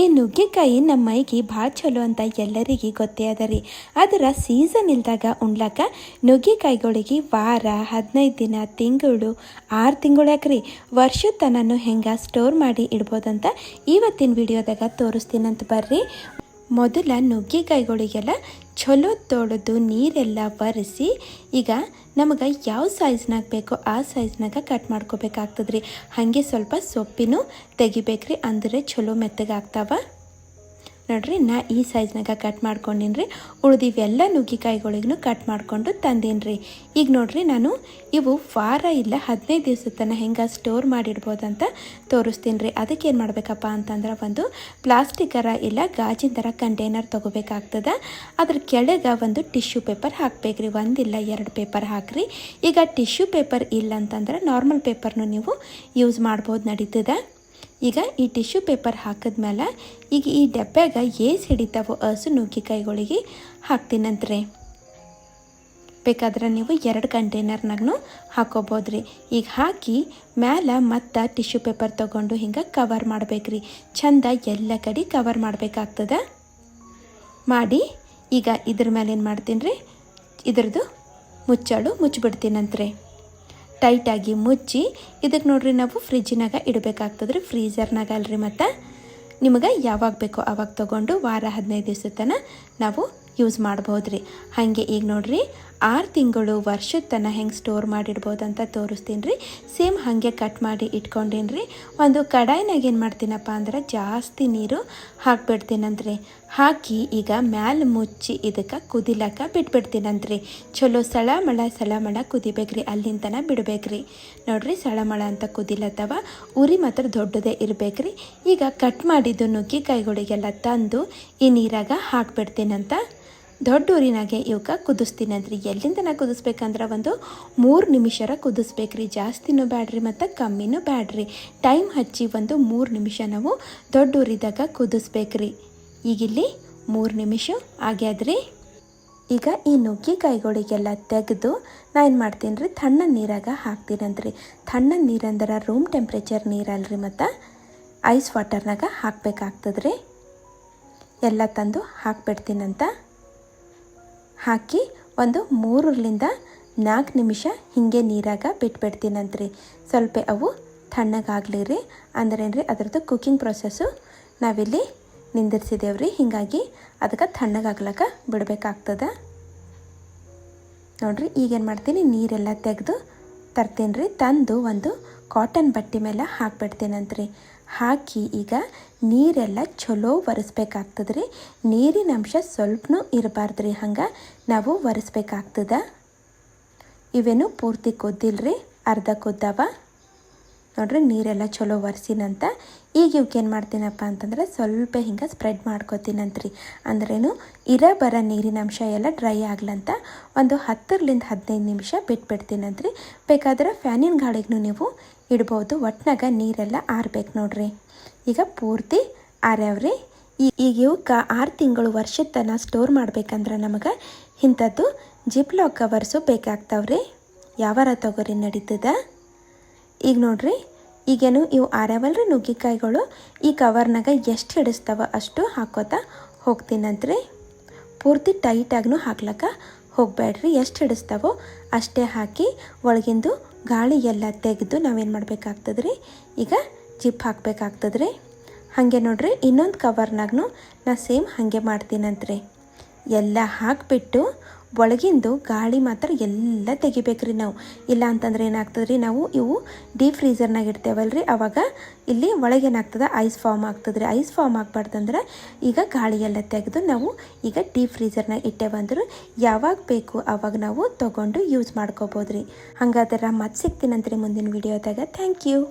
ಈ ನುಗ್ಗೆಕಾಯಿ ನಮ್ಮ ಮೈಗೆ ಭಾಳ ಚಲೋ ಅಂತ ಎಲ್ಲರಿಗೆ ಗೊತ್ತೇ ಅದ ರೀ. ಅದರ ಸೀಸನ್ ಇಲ್ದಾಗ ಉಣ್ಲಕ್ಕ ನುಗ್ಗೆಕಾಯಿಗಳಿಗೆ ವಾರ 15 ದಿನ ತಿಂಗಳು 6 ತಿಂಗಳು ಯಾಕ್ರಿ ವರ್ಷದ ತನೂ ಹೆಂಗೆ ಸ್ಟೋರ್ ಮಾಡಿ ಇಡ್ಬೋದಂತ ಇವತ್ತಿನ ವಿಡಿಯೋದಾಗ ತೋರಿಸ್ತೀನಂತ ಬರ್ರಿ. ಮೊದಲ ನುಗ್ಗೆಕಾಯಿಗಳಿಗೆಲ್ಲ ಚಲೋ ತೊಳೆದು ನೀರೆಲ್ಲ ಒರೆಸಿ ಈಗ ನಮಗೆ ಯಾವ ಸೈಜ್ನಾಗ ಬೇಕೋ ಆ ಸೈಜ್ನಾಗ ಕಟ್ ಮಾಡ್ಕೋಬೇಕಾಗ್ತದ್ರಿ. ಹಾಗೆ ಸ್ವಲ್ಪ ಸೊಪ್ಪಿನೂ ತೆಗಿಬೇಕ್ರಿ, ಅಂದರೆ ಚಲೋ ಮೆತ್ತಗಾಗ್ತಾವ ನೋಡ್ರಿ. ನಾ ಈ ಸೈಜ್ನಾಗ ಕಟ್ ಮಾಡ್ಕೊಂಡಿನ್ರಿ. ಉಳಿದಿವೆಲ್ಲ ನುಗ್ಗೆಕಾಯಿಗಳಿಗೂ ಕಟ್ ಮಾಡಿಕೊಂಡು ತಂದೀನಿ. ಈಗ ನೋಡ್ರಿ ನಾನು ಇವು ವಾರ ಇಲ್ಲ 15 ದಿವಸದ ತನಕ ಹೆಂಗೆ ಸ್ಟೋರ್ ಮಾಡಿಡ್ಬೋದಂತ ತೋರಿಸ್ತೀನಿ ರೀ. ಅದಕ್ಕೆ ಏನು ಮಾಡಬೇಕಪ್ಪ ಅಂತಂದ್ರೆ ಒಂದು ಪ್ಲಾಸ್ಟಿಕರ ಇಲ್ಲ ಗಾಜಿನ ಥರ ಕಂಟೈನರ್ ತೊಗೋಬೇಕಾಗ್ತದೆ. ಅದ್ರ ಕೆಳಗೆ ಒಂದು ಟಿಶ್ಯೂ ಪೇಪರ್ ಹಾಕಬೇಕ್ರಿ. ಒಂದಿಲ್ಲ 2 ಪೇಪರ್ ಹಾಕ್ರಿ. ಈಗ ಟಿಶ್ಯೂ ಪೇಪರ್ ಇಲ್ಲ ಅಂತಂದ್ರೆ ನಾರ್ಮಲ್ ಪೇಪರ್ನು ನೀವು ಯೂಸ್ ಮಾಡ್ಬೋದು, ನಡೀತದೆ. ಈಗ ಈ ಟಿಶ್ಯೂ ಪೇಪರ್ ಹಾಕಿದ್ಮೇಲೆ ಈಗ ಈ ಡಬ್ಬ್ಯಾಗ ಏಸ್ ಹಿಡಿತಾವೋ ಹಸು ನುಗ್ಗೆಕಾಯಿಗಳಿಗೆ ಹಾಕ್ತೀನಂತ್ರಿ. ಬೇಕಾದ್ರೆ ನೀವು 2 ಕಂಟೈನರ್ನಾಗೂ ಹಾಕೋಬೋದ್ರಿ. ಈಗ ಹಾಕಿ ಮ್ಯಾಲೆ ಮತ್ತು ಟಿಶ್ಯೂ ಪೇಪರ್ ತೊಗೊಂಡು ಹಿಂಗೆ ಕವರ್ ಮಾಡಬೇಕ್ರಿ. ಚಂದ ಎಲ್ಲ ಕಡೆ ಕವರ್ ಮಾಡಬೇಕಾಗ್ತದೆ. ಮಾಡಿ ಈಗ ಇದ್ರ ಮೇಲೆ ಏನು ಮಾಡ್ತೀನಿ ರೀ, ಇದ್ರದ್ದು ಮುಚ್ಚಳು ಮುಚ್ಚಿಬಿಡ್ತೀನಂತ್ರಿ. ಟೈಟಾಗಿ ಮುಚ್ಚಿ ಇದಕ್ಕೆ ನೋಡ್ರಿ ನಾವು ಫ್ರಿಜ್ಜಿನಾಗ ಇಡಬೇಕಾಗ್ತದ್ರಿ, ಫ್ರೀಝರ್ನಾಗ ಅಲ್ರಿ. ಮತ್ತು ನಿಮಗೆ ಯಾವಾಗ ಬೇಕೋ ಆವಾಗ ತೊಗೊಂಡು ವಾರ 15 ದಿವಸದ ತನಕ ನಾವು ಯೂಸ್ ಮಾಡ್ಬೋದ್ರಿ. ಹಾಗೆ ಈಗ ನೋಡ್ರಿ 6 ತಿಂಗಳು ವರ್ಷದ ತನಕ ಹೆಂಗೆ ಸ್ಟೋರ್ ಮಾಡಿಡ್ಬೋದಂತ ತೋರಿಸ್ತೀನಿ ರೀ. ಸೇಮ್ ಹಾಗೆ ಕಟ್ ಮಾಡಿ ಇಟ್ಕೊಂಡೀನಿ ರೀ. ಒಂದು ಕಡಾಯಿನಾಗ ಏನು ಮಾಡ್ತೀನಪ್ಪ ಅಂದ್ರೆ ಜಾಸ್ತಿ ನೀರು ಹಾಕ್ಬಿಡ್ತೀನಂತ್ರಿ. ಹಾಕಿ ಈಗ ಮ್ಯಾಲೆ ಮುಚ್ಚಿ ಇದಕ್ಕೆ ಕುದಿಲಕ್ಕ ಬಿಟ್ಬಿಡ್ತೀನಂತ್ರಿ. ಚಲೋ ಸಳಮಳ ಕುದಿಬೇಕ್ರಿ, ಅಲ್ಲಿಂದ ತನಕ ಬಿಡಬೇಕ್ರಿ. ನೋಡ್ರಿ ಸಳಮಳ ಅಂತ ಕುದಿಲತ್ತವ. ಉರಿ ಮಾತ್ರ ದೊಡ್ಡದೇ ಇರಬೇಕ್ರಿ. ಈಗ ಕಟ್ ಮಾಡಿದ್ದು ನುಗ್ಗೆಕಾಯಿಗಳಿಗೆಲ್ಲ ತಂದು ಈ ನೀರಾಗ ಹಾಕ್ಬಿಡ್ತೀನಂತ. ದೊಡ್ಡ ಊರಿನಾಗೆ ಇವಕ್ಕೆ ಕುದಿಸ್ತೀನಂತ್ರಿ. ಎಲ್ಲಿಂದ ನಾ ಕುದಿಸ್ಬೇಕಂದ್ರೆ ಒಂದು 3 ನಿಮಿಷರ ಕುದಿಸ್ಬೇಕ್ರಿ. ಜಾಸ್ತಿನೂ ಬ್ಯಾಡ್ರಿ ಮತ್ತು ಕಮ್ಮಿನೂ ಬ್ಯಾಡ್ರಿ. ಟೈಮ್ ಹಚ್ಚಿ ಒಂದು 3 ನಿಮಿಷ ನಾವು ದೊಡ್ಡ ಊರಿದಾಗ ಕುದಿಸ್ಬೇಕ್ರಿ. ಈಗಿಲ್ಲಿ 3 ನಿಮಿಷ ಆಗ್ಯಾದ್ರಿ. ಈಗ ಈ ನುಗ್ಗೆಕಾಯಿಗಳಿಗೆಲ್ಲ ತೆಗೆದು ನಾ ಏನು ಮಾಡ್ತೀನಿ ರೀ, ತಣ್ಣನ ನೀರಾಗ ಹಾಕ್ತೀನಂತ್ರಿ. ತಣ್ಣನ ನೀರಂದ್ರೆ ರೂಮ್ ಟೆಂಪ್ರೇಚರ್ ನೀರಲ್ರಿ, ಮತ್ತು ಐಸ್ ವಾಟರ್ನಾಗ ಹಾಕಬೇಕಾಗ್ತದ್ರಿ. ಎಲ್ಲ ತಂದು ಹಾಕ್ಬಿಡ್ತೀನಂತ. ಹಾಕಿ ಒಂದು 3ರಿಂದ 4 ನಿಮಿಷ ಹಿಂಗೆ ನೀರಾಗ ಬಿಟ್ಬಿಡ್ತೀನಂತ್ರಿ. ಸ್ವಲ್ಪ ಅವು ತಣ್ಣಗಾಗಲಿ ರೀ. ಅಂದ್ರೇನು ರೀ, ಅದರದ್ದು ಕುಕ್ಕಿಂಗ್ ಪ್ರೊಸೆಸ್ಸು ನಾವಿಲ್ಲಿ ನಿಂದಿರ್ಸಿದೇವ್ರಿ. ಹೀಗಾಗಿ ಅದಕ್ಕೆ ತಣ್ಣಗಾಗ್ಲಕ್ಕ ಬಿಡಬೇಕಾಗ್ತದೆ ನೋಡ್ರಿ. ಈಗೇನು ಮಾಡ್ತೀನಿ, ನೀರೆಲ್ಲ ತೆಗೆದು ತರ್ತೀನಿ ರೀ. ತಂದು ಒಂದು ಕಾಟನ್ ಬಟ್ಟೆ ಮೇಲೆ ಹಾಕ್ಬಿಡ್ತೀನಂತ್ರಿ. ಹಾಕಿ ಈಗ ನೀರೆಲ್ಲ ಚಲೋ ಒರೆಸ್ಬೇಕಾಗ್ತದೆ ರೀ. ನೀರಿನ ಅಂಶ ಸ್ವಲ್ಪನೂ ಇರಬಾರ್ದು ರೀ, ಹಂಗೆ ನಾವು ಒರೆಸ್ಬೇಕಾಗ್ತದೆ. ಇವೇನು ಪೂರ್ತಿ ಕುದ್ದಿಲ್ರಿ, ಅರ್ಧ ಕುದ್ದಾವ ನೋಡ್ರಿ. ನೀರೆಲ್ಲ ಚಲೋ ಒರೆಸಿನಂತ ಈಗ ಇವಕ್ಕೇನು ಮಾಡ್ತೀನಪ್ಪ ಅಂತಂದ್ರೆ ಸ್ವಲ್ಪ ಹಿಂಗೆ ಸ್ಪ್ರೆಡ್ ಮಾಡ್ಕೋತೀನಂತ್ರಿ. ಅಂದ್ರೇನು ಬರೋ ನೀರಿನ ಅಂಶ ಎಲ್ಲ ಡ್ರೈ ಆಗ್ಲಂತ ಒಂದು 10ರಿಂದ 15 ನಿಮಿಷ ಬಿಟ್ಬಿಡ್ತೀನಂತ್ರಿ. ಬೇಕಾದ್ರೆ ಫ್ಯಾನಿನ ಗಾಳಿಗೂ ನೀವು ಇಡ್ಬೋದು. ಒಟ್ನಾಗ ನೀರೆಲ್ಲ ಆರ್ಬೇಕು ನೋಡ್ರಿ. ಈಗ ಪೂರ್ತಿ ಆರ್ಯಾವ್ರಿ. ಈಗ ಇವಕ್ಕೆ 6 ತಿಂಗಳು ವರ್ಷದ ತನಕ ಸ್ಟೋರ್ ಮಾಡ್ಬೇಕಂದ್ರೆ ನಮಗೆ ಇಂಥದ್ದು ಜಿಪ್ಲಾಕ್ ಕವರ್ಸು ಬೇಕಾಗ್ತಾವ್ರಿ. ಯಾವಾರ ತಗೋರಿ ನಡೀತದ. ಈಗ ನೋಡ್ರಿ, ಈಗೇನು ಇವು ಆರ್ಯಾವಲ್ರಿ ನುಗ್ಗೆಕಾಯಿಗಳು. ಈ ಕವರ್ನಾಗ ಎಷ್ಟು ಹಿಡಿಸ್ತಾವ ಅಷ್ಟು ಹಾಕೋತಾ ಹೋಗ್ತೀನಂತ್ರಿ. ಪೂರ್ತಿ ಟೈಟಾಗೂ ಹಾಕ್ಲಕ್ಕ ಹೋಗಬೇಡ್ರಿ. ಎಷ್ಟು ಹಿಡಿಸ್ತಾವೋ ಅಷ್ಟೇ ಹಾಕಿ ಒಳಗಿಂದು ಗಾಳಿ ಎಲ್ಲ ತೆಗೆದು ನಾವೇನು ಮಾಡಬೇಕಾಗ್ತದ್ರಿ, ಈಗ ಜಿಪ್ ಹಾಕಬೇಕಾಗ್ತದ್ರಿ. ಹಾಗೆ ನೋಡ್ರಿ ಇನ್ನೊಂದು ಕವರ್ನಾಗೂ ನಾ ಸೇಮ್ ಹಾಗೆ ಮಾಡ್ತೀನಂತ್ರಿ. ಎಲ್ಲ ಹಾಕಿಬಿಟ್ಟು ಒಳಗಿಂದು ಗಾಳಿ ಮಾತ್ರ ಎಲ್ಲ ತೆಗಿಬೇಕ್ರಿ ನಾವು. ಇಲ್ಲ ಅಂತಂದ್ರೆ ಏನಾಗ್ತದೆ ರೀ, ನಾವು ಇವು ಡೀಪ್ ಫ್ರೀಝರ್ನಾಗ ಇಡ್ತೇವಲ್ರಿ, ಆವಾಗ ಇಲ್ಲಿ ಒಳಗೇನಾಗ್ತದೆ ಐಸ್ ಫಾರ್ಮ್ ಆಗ್ತದೆ ರೀ. ಐಸ್ ಫಾರ್ಮ್ ಆಗ್ಬಾರ್ದಂದ್ರೆ ಈಗ ಗಾಳಿ ಎಲ್ಲ ತೆಗೆದು ನಾವು ಈಗ ಡೀಪ್ ಫ್ರೀಝರ್ನಾಗ ಇಟ್ಟೇವಂದ್ರೆ ಯಾವಾಗ ಬೇಕು ಆವಾಗ ನಾವು ತೊಗೊಂಡು ಯೂಸ್ ಮಾಡ್ಕೋಬೋದು ರೀ. ಹಂಗಾದ್ರೆ ಮತ್ತೆ ಸಿಗ್ತೀನಂತ್ರಿ ಮುಂದಿನ ವಿಡಿಯೋದಾಗ. Thank you.